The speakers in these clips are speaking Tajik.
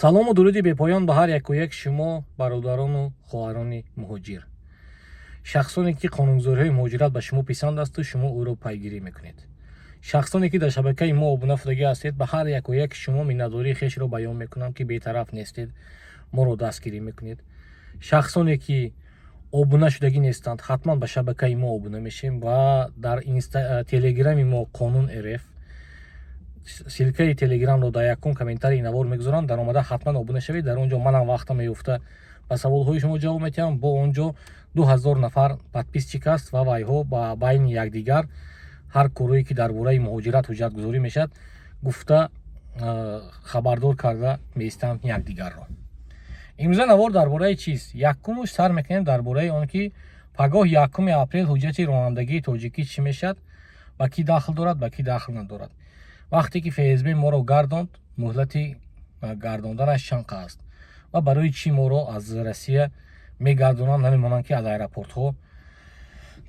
салому дуруди бепоён ба ҳар яку як шумо бародарону хоҳарони муҳоҷир. Шахсоне ки қонунгузориҳои муҳоҷират ба шумо писанд асту шумо ӯро пайгирӣ мекунед. Шахсоне ки дар шабакаи мо обуна шудагӣ ҳастед, ба ҳар яку як шумо миннатдории хешро баён мекунам ки бетараф нестед, моро дастгирӣ мекунед. Шахсоне ки обуна шудагӣ нестанд, ҳатман ба шабакаи мо обуна мешем ва дар телеграми мо Қонун РФ силкаи телеграмро дар якум комментарии навор мегузорам, дар омада ҳатман обуна шавед. Дар он ҷо манам вақтам меёфта ба саволҳои шумо ҷавоб медиҳам. Бо он ҷо 2000 нафар подписчик аст ва вайҳо ба байни якдигар ҳар корое ки дар бораи муҳоҷират ҳуҷҷатгузорӣ мешавад гуфта хабардор карда меистанд якдигарро. имрӯза навор дар бораи чист? Якумуш сар мекунем дар бораи он ки пагоҳ 1 апрел ҳуҷҷати ронандагии тоҷикӣ чӣ мешавад, ба кӣ дахл дорад, ба кӣ дахл надорад. вақте ки ФСБ моро гардонд, муҳлати гардонданаш чанд аст ва барои чӣ моро аз Россия мегардонанд, намемонанд ки аз аэропортҳо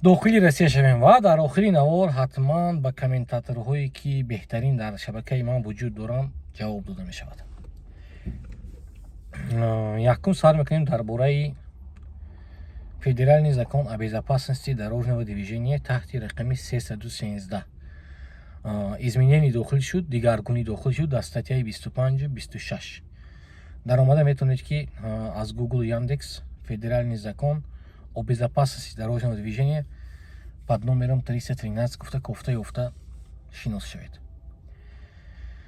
дохили Россия шавем. Ва дар охири навор ҳатман ба комментаторҳое ки беҳтарин дар шабакаи ман вуҷуд доранд ҷавоб дода мешавад. Якум сар мекунем дар бораи федеральный закон о безопасности дорожного движения таҳти рақами 313. изменение дохил шуд, дигаргунӣ дохил шуд дар статьяи 25-26. дар омада метавонед ки аз Google, Яндекс федеральный закон о безопасности дорожного движения под номером 313 гуфта кофта ёфта шинос шавед.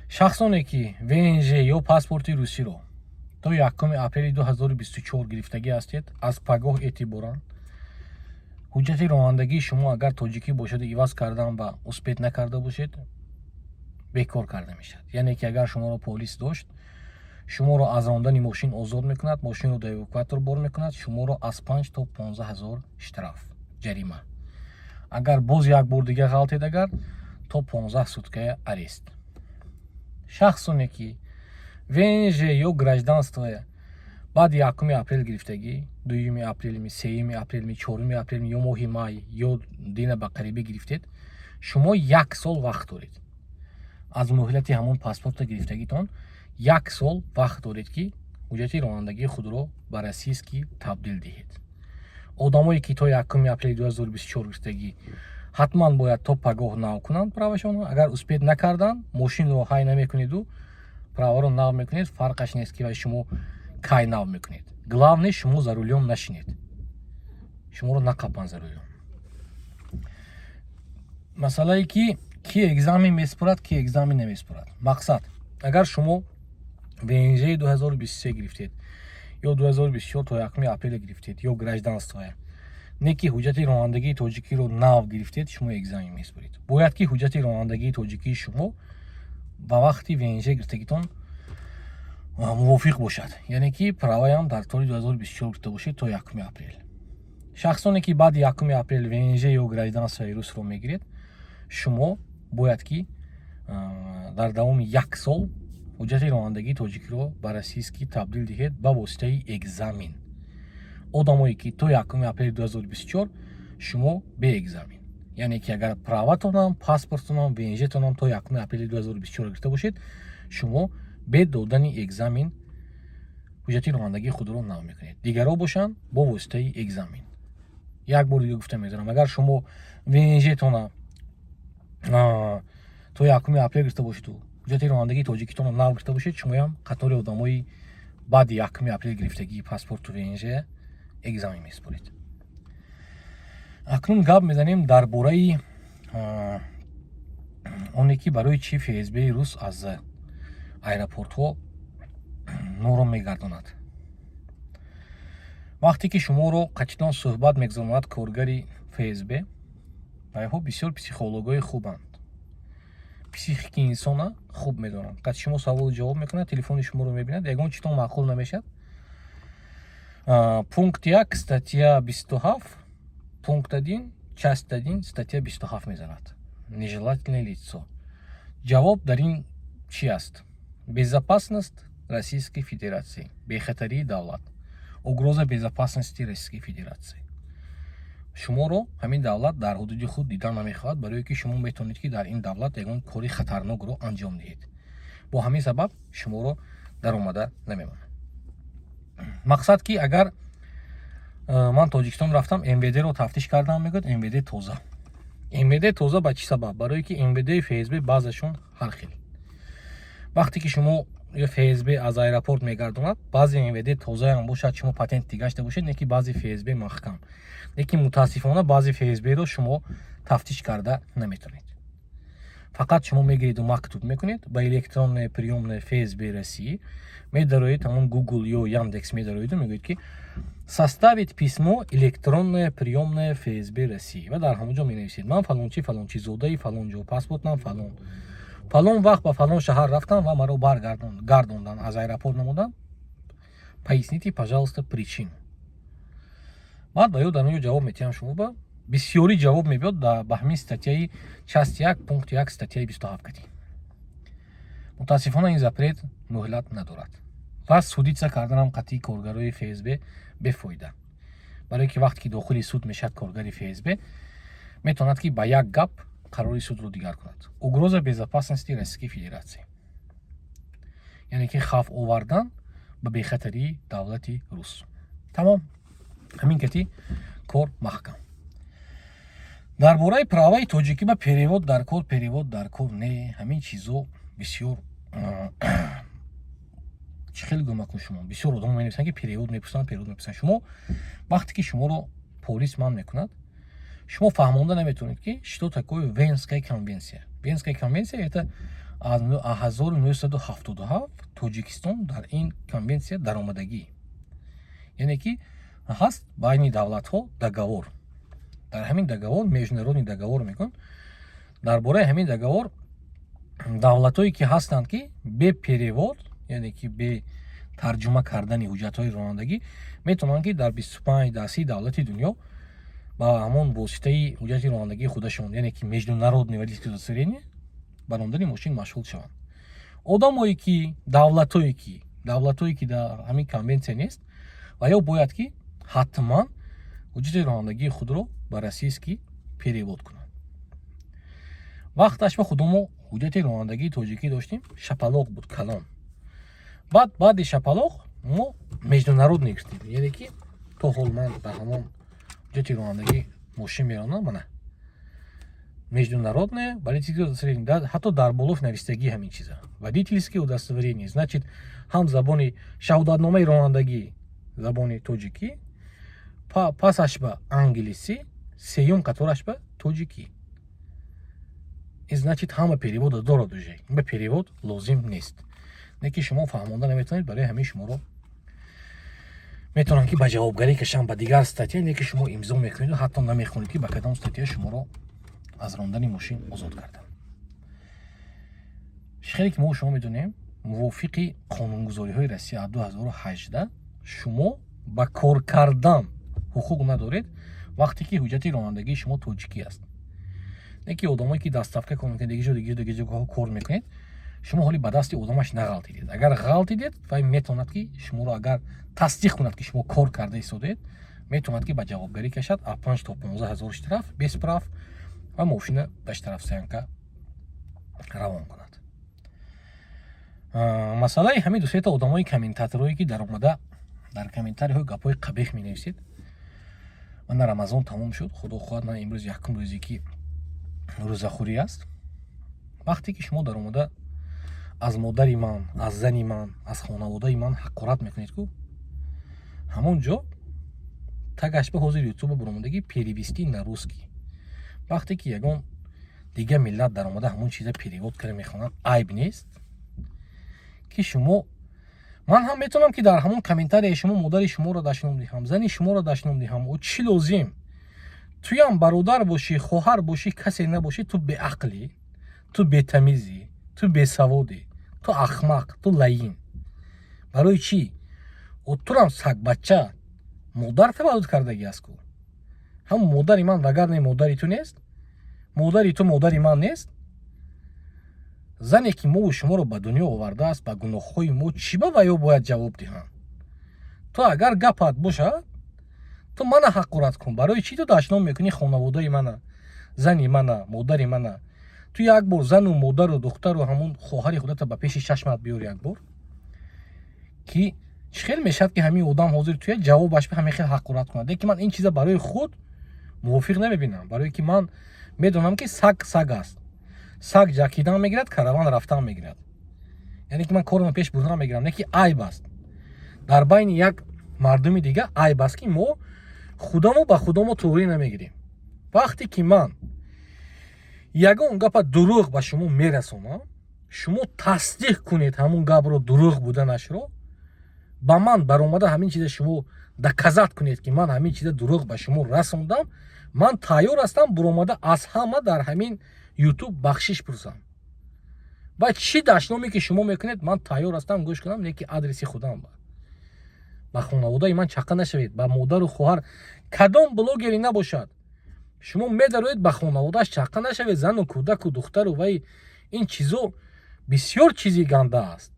шахсоне ки ВНЖ ё паспорти русиро то 1 апрели 2024 гирифтагӣ ҳастед, аз пагоҳ эътиборан ҳуҷҷати ронандагии шумо агар тоҷикӣ бошад иваз кардан ба успед накарда бошед, бекор карда мешавад. яъне ки агар шуморо полис дошт, шуморо аз рондани мошин озод мекунад, мошинро до эвакуатор бор мекунад, шуморо аз 5 то 15 ҳазор штраф ҷарима. агар боз як бор дига ғалтед, агар то 15 суткая арест. шахсоне ки ВНЖ ё гражданство баъди 1 апрел гирифтагӣ, 2 апрелми, 3 апрелми, 4 апрелми ё моҳи май ё дина ба қарибӣ гирифтед, шумо 1 сол вақт доред. аз муҳлати ҳамон паспорта гирифтагитон 1 сол вақт доред ки ҳуҷҷати ронандагии худро ба российский табдил диҳед. одамое ки то 1 апрели 2024 гирифтагӣ ҳатман бояд то пагоҳ нав кунанд правашонро. агар успед накарданд, мошинро ҳай намекунеду праваро нав мекунед, фарқаш нест ки шумо кай нав мекунед. главне шумо за рулём нашинед, шуморо нақапанд за рулём. масъалае ки экзамен месупорад, ки экзамен намесупорад. мақсад, агар шумо ВНЖ 2023 гирифтед ё 2024 то 1 апрел гирифтед ё гражданствое, не ки ҳуҷҷати ронандагии тоҷикиро нав гирифтед, шумо экзамен месупоред. бояд ки ҳуҷҷати ронандагии тоҷикии шумо ба вақти ВНЖ гирифтагитон мувофиқ бошад, яъне ки праваям дар соли 2024 гирифта бошед то 1 апрел. шахсоне ки баъди 1 апрел ВНЖ ё гражданствои русро мегиред, шумо бояд ки дар давоми 1 сол ҳуҷҷати ронандагии тоҷикиро ба российский табдил диҳед ба воситаи экзамен. одамое ки то 1 апрели 2024 шумо бе экзамен, яъне ки агар праватонам, паспортонам, ВНЖтонам то 1 апрели 2024 гирифта бошед, шумо бе додани экзамен ҳуҷҷати ронандагии худро нав мекунед. дигаро бошанд бо воситаи экзамен. як бор дига гуфта медорам, агар шумо ВНЖтона то 1 апрел гирифта бошеду ҳуҷҷати ронандагии тоҷикитонро нав гирифта бошед, шумоям қатори одамои баъди 1 апрел гирифтагии паспорту ВНЖ экзамен месупоред. акнун гап мезанем дар бораи оне ки барои чӣ ФСБ рус аз аэропортҳо моро мегардонад. вақте ки шуморо қачидон суҳбат мегузаронад коргари ФСБ, вайҳо бисёр психологои хубанд, психики инсона хуб медонанд. қад шумо саволу ҷавоб мекунад, телефони шуморо мебинад, ягон читон маъқул намешад. пункт 1 статья 27, пункт 1 часть 1 статья 27 мезанад. нежелательное лицо. ҷавоб дар ин чӣ аст? безопасность Российской Федерации, бехатарии давлат, угроза безопасности Российской Федерации. шуморо ҳамин давлат дар ҳудуди худ дидан намехоҳад, барое ки шумо метавонед ки дар ин давлат ягон кори хатарнокро анҷом диҳед. бо ҳамин сабаб шуморо дар омада намемонад. мақсад ки агар ман тоҷикистон рафтам, МВД-ро тафтиш кардам, мегӯяд МВД тоза. МВД тоза ба чӣ сабаб? Барое ки МВД ФСБ баъзашон ҳар хел. вақте ки шумо ФСБ аз аэропорт мегардонад, баъзе МВД тозаам бошад, шумо патенти гашта бошед, не ки баъзи ФСБ маҳкам. лекин мутаассифона баъзи ФСБ-ро шумо тафтиш карда наметавонед. фақат шумо мегиред мактуб мекунед ба электронная приёмная ФСБ России, медароед ҳамон Google ё Яндекс медароед, мегӯед ки составить письмо электронная приёмная ФСБ России ва дар ҳамонҷо менависед ман фалончи зодаи фалон ҷо, паспортам фалон вақт ба фалон шаҳар рафтам ва маро баргардондан, аз аэропорт намудан, поясните, пожалуйста, причину. баъд ба ё дар онҷо ҷавоб метиҳам, шумо ба бисёрӣ ҷавоб мебиёд ба ҳамин статьяи части 1 пункти 1 статьяи 27 катӣ. мутаассифона ин запрет муҳлат надорад ва судитса карданам қатъи коргарои ФСБ бефоида. барое ки вақте ки дохили суд мешавад коргари ФСБ, метавонад ки ба як гап қарори судро дигар кунад. угроза безопасности Российской Федерации, яъне ки хавф овардан ба бехатарии давлати рус. тамом, ҳамин кати кор маҳкам. дар бораи праваи тоҷикӣ ба перевод дар кор не, ҳамин чизо бисёр чӣ хел гӯ макун шумо. бисёр одам менависанд ки перевод мепурсанд. шумо вақте ки шуморо полис манъ мекунад, шумо фаҳмонда наметавонед ки что такое Венская конвенсия. Венская конвенсия это аз 1977 Тоҷикистон дар ин конвенсия даромадагӣ, яъне ки ҳаст байни давлатҳо договор. дар ҳамин договор международный договор мекун. дар бораи ҳамин договор давлатҳое ки ҳастанд ки бе перевод, яъне ки бе тарҷума кардани ҳуҷҷатҳои ронандагӣ, метавонанд ки дар 25 дар 30 давлати дунё ба ҳамон воситаи ҳуҷҷати ронандагии худашон, яъне ки международный водительское удостоверение, ба рондани мошин машғул шаванд. одамое ки давлатое ки дар ҳамин конвенсия нест, ва ё бояд ки ҳатман ҳуҷҷати ронандагии худро ба российский перевод кунанд. вақташ ба худмо ҳуҷҷати ронандагии тоҷикӣ доштем, шапалоқ буд, калон. баъди шапалоқ мо международный гирифтем, яъне ки то ҳол ман ба ҳамон ҳуҷҷати ронандагӣ мошин меронам, мана международное водительское удостоверение, ҳатто дар болош навистагӣ ҳамин чиза. Водительское удостоверение, значит ҳам забони шаҳодатномаи ронандагӣ забони тоҷикӣ, пасаш ба англисӣ, сеюм қатораш ба тоҷикӣ. значит ҳама перевода дорад уже. ба перевод лозим нест. не ки шумо фаҳмонда наметавонед, барои ҳамин шуморо метавонанд ки ба ҷавобгарӣ кашанд ба дигар статья, не ки шумо имзо мекунед, ҳатто намехонед ки ба кадом статья шуморо аз рондани мошин озод карданд. хеле ки мо шумо медонем, мувофиқи қонунгузориҳои Россия 2018 шумо ба кор кардан ҳуқуқ надоред вақте ки ҳуҷҷати ронандагии шумо тоҷикӣ аст. не ки одамое ки дастафка кор мекунед, дигар ҷо кор мекунед, шумо ҳоли ба дасти одамаш нағалтидед. агар ғалтидед, вай метавонад ки шуморо агар тасдиқ кунад ки шумо кор карда истодед, метавонад ки ба ҷавобгарӣ кашад, 5 то 15 ҳазор штраф без прав ва мошина ба штрафстоянка равон кунад. масъалаи ҳамин дусета одамои комментаторое ки дар омада дар комментариҳо гапҳои қабеҳ менависед. мана рамазон тамом шуд, худо хоҳад, ман имрӯз якум рӯзе ки рӯзахӯрӣ аст. вақте ки шумо дар омада аз модари ман, аз зани ман, аз хонаводаи ман ҳақорат мекунед ку, ҳамон ҷо тагаш ба ҳозир ютуба баромадагӣ перевести на русский. вақте ки ягон дигар миллат дар омада ҳамон чиза перевод карда мехонад, айб нест ки шумо, ман ҳам метавонам ки дар ҳамон комментарияи шумо модари шуморо дашном диҳам, зани шуморо дашном диҳам, о чӣ лозим? туям бародар бошӣ, хоҳар бошӣ, касе набошӣ, ту беақлӣ, ту бетамизӣ, ту бесаводӣ, ту ахмақ, ту лаин. барои чӣ? турам сагбача модар таваллуд кардагӣ аст ку. ҳам модари ман вагар не модари ту нест? модари ту модари ман нест? зане ки мову шуморо ба дунё овардааст, ба гуноҳҳои мо чӣ ба ваё бояд ҷавоб диҳанд? ту агар гапат бошад, ту мана ҳақорат кун. барои чӣ ту дашном мекунӣ хонаводаи мана, зани мана, модари мана? ту як бор зану модару духтару ҳамон хоҳари худата ба пеши чашмат биёр як бор. ки чӣ хел мешавад ки ҳамин одам ҳозир туя ҷавобаш ҳамин хел ҳақорат кунад. Лекин ман ин чиза барои худ мувофиқ намебинам, барое ки ман медонам ки саг саг аст. Саг ҷакидан мегирад, караван рафтан мегирад. яъне ки ман корро пеш бурдан мегирам, не ки айб аст. дар байни як мардуми дига айб аст ки мо худамо ба худамо тоғӣ намегирем. вақте ки ман ягон гапа дурӯғ ба шумо мерасонам, шумо тасдиқ кунед ҳамун гапро дурӯғ буданашро, ба ман баромада ҳамин чиза шумо доказат кунед ки ман ҳамин чиза дурӯғ ба шумо расондам, ман тайёр ҳастам буромада аз ҳама дар ҳамин ютуб бахшиш пурсам. ва чӣ дашноме ки шумо мекунед, ман тайёр ҳастам гӯш кунам, не ки адреси худам ба хонаводаи ман чақа нашавед, ба модару хоҳар кадом блогери набошад. шумо медароед ба хонаводааш чақа нашавед, зану кӯдаку духтару вай ин чизо бисёр чизи ганда аст.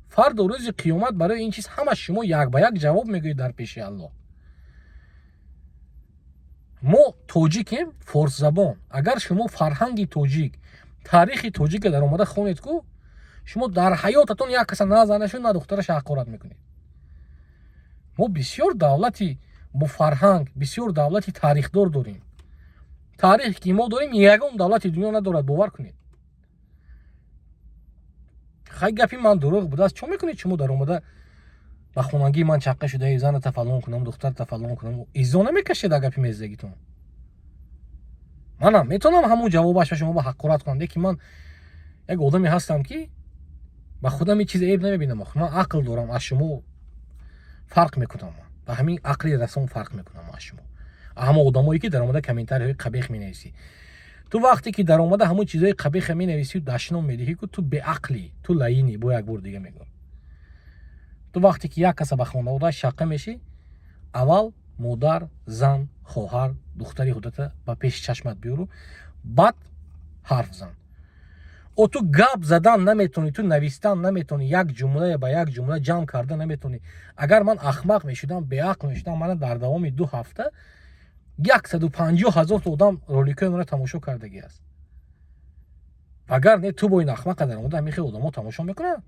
фарду рӯзи қиёмат барои ин чиз ҳама шумо як ба як ҷавоб мегӯед дар пеши Аллоҳ. мо тоҷикем, форсзабон. агар шумо фарҳанги тоҷик, таърихи тоҷика дар омада хонед ку, шумо дар ҳаётатон як каса на занашу на духтараш ҳақорат мекунед. мо бисёр давлати бо фарҳанг, бисёр давлати таърихдор дорем. таърихе ки мо дорем ягон давлати дунё надорад, бовар кунед. хай гапи ман дурӯғ будааст, чӣ мекунед шумо дар омада ба хонагии ман чақа шуда, заната фалон кунам, духтарата фалон кунам, изо намекашед дар гапи меззагитон. манам метавонам ҳамун ҷавобаш ба шумо ба ҳақорат кунам, лекин ман як одаме ҳастам ки ба худам ин чиз эб намебинам. ман ақл дорам, аз шумо фарқ мекунам, ба ҳамин ақли расон фарқ мекунам аз шумо. ҳама одамое ки дар омада комментарияҳои қабеҳ менависӣ, ту вақте ки дар омада ҳамун чизҳои қабеҳа менависӣ, дашном медиҳӣ ки ту беақлӣ, ту лаини. бо як бор дига мегӯям, ту вақте ки як каса ба хонаводааш шақа мешӣ, аввал модар, зан, хоҳар, духтари худата ба пеши чашмат биёру, баъд ҳарф зан. ту гап задан наметонӣ, ту навистан наметонӣ, як ҷумла ба як ҷумла ҷамъ карда наметонӣ. агар ман ахмақ мешудам, беақл мешудам, мана дар давоми 2 ҳафта 150,000 одам роликои маро тамошо кардагӣ аст. агар не ту бо ин ахмақа дар омада ҳамин хел одамо тамошо мекунанд.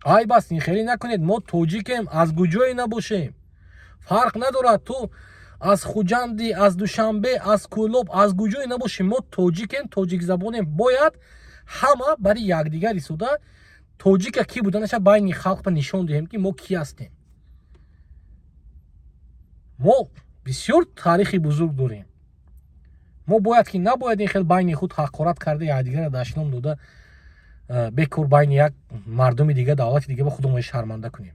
айб аст, ин хеле накунед. мо тоҷикем, аз куҷое набошем, фарқ надорад. ту аз хуҷанди, аз душанбе, аз кӯлоб, аз куҷое набошем, мо тоҷикем, тоҷикзабонем. бояд ҳама бари якдигар истода тоҷика кӣ буданаша байни халқ нишон диҳем ки мо кӣ ҳастем. мо бисёр таърихи бузург дорем. мо бояд ки набояд ин хел байни худ ҳақорат карда, якдигара дашном дода, бекор байни як мардуми дига, давлати дига ба худамон шарманда кунем.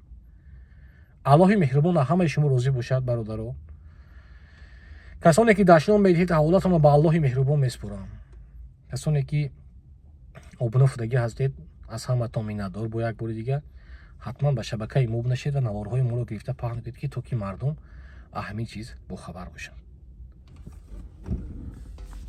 аллоҳи меҳрубон ҳамаи шумо розӣ бошад бародаро. касоне ки дашном медиҳед, ҳаволатонро ба Аллоҳи меҳрубон меспурам. касоне ки обуна фудагӣ ҳастед, аз ҳаматон миннатдор. бо як бори дига ҳатман ба шабакаи мо бинашед ва наворҳои моро гирифта паҳн кунед, ки то ки мардум аз ҳамин чиз бохабар бошанд.